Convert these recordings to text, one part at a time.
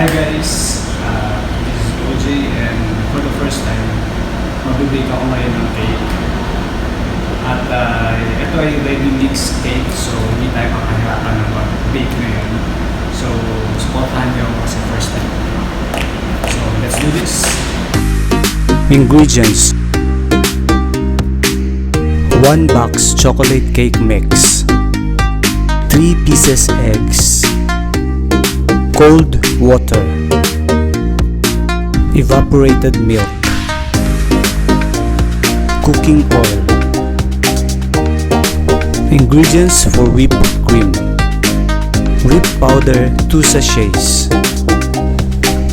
Hi guys, this is OJ and for the first time, magbibake ako ngayon ng cake. At ito ay ready mix cake, so hindi tayo makahirapan ng mag-bake ngayon. So, supportahan niyo ako kasi first time. So, let's do this. Ingredients: 1 box chocolate cake mix, 3 pieces eggs, cold water, evaporated milk, cooking oil. Ingredients for whipped cream: whipped powder 2 sachets,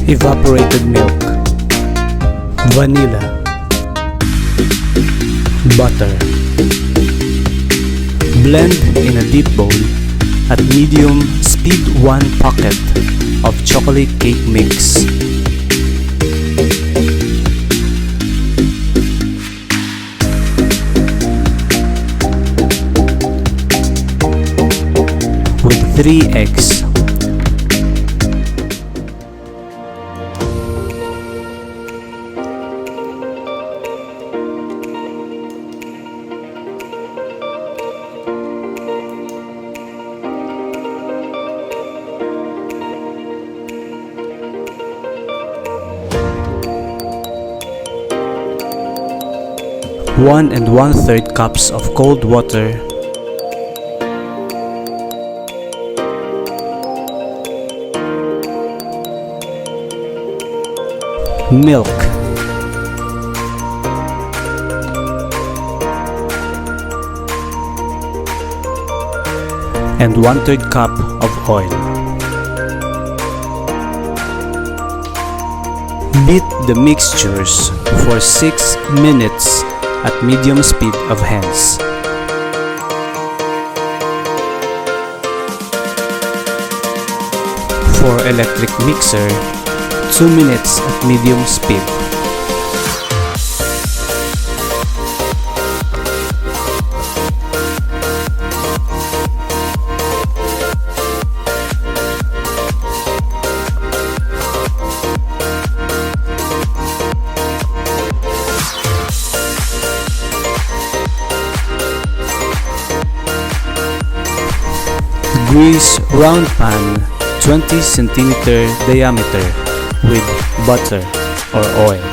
evaporated milk, vanilla, butter. Blend in a deep bowl at medium speed 1 pocket of chocolate cake mix. With 3 eggs. One and 1/3 cups of cold water, milk, and 1/3 cup of oil. Beat the mixtures for 6 minutes at medium speed of hands. For electric mixer, 2 minutes at medium speed. Grease round pan 20 cm diameter with butter or oil.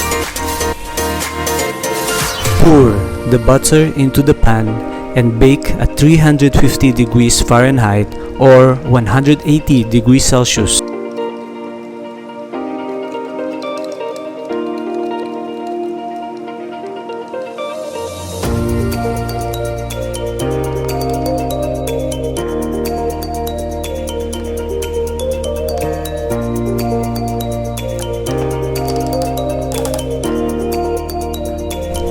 Pour the butter into the pan and bake at 350 degrees Fahrenheit or 180 degrees Celsius.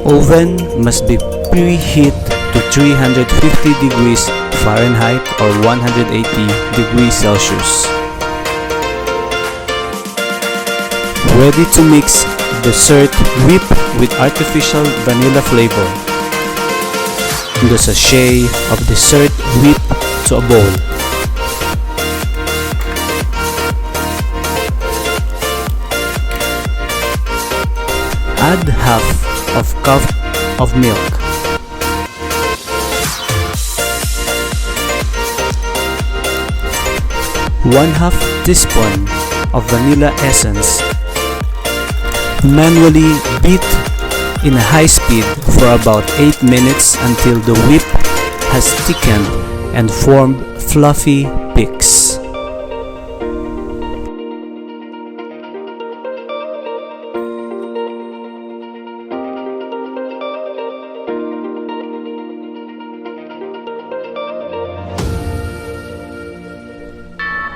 Oven must be preheat to 350 degrees Fahrenheit or 180 degrees Celsius. Ready to mix dessert whipped with artificial vanilla flavor. The sachet of dessert whip to a bowl. Add half of cup of milk. One-half teaspoon of vanilla essence. Manually beat in a high speed for about 8 minutes until the whip has thickened and formed fluffy peaks.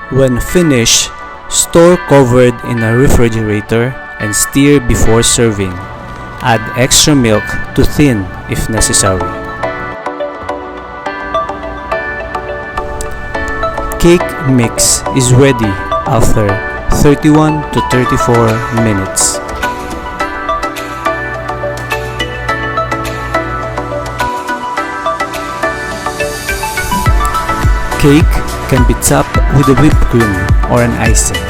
When finished, store covered in a refrigerator and stir before serving. Add extra milk to thin if necessary. Cake mix is ready after 31 to 34 minutes. Cake can be topped with a whipped cream or an icing.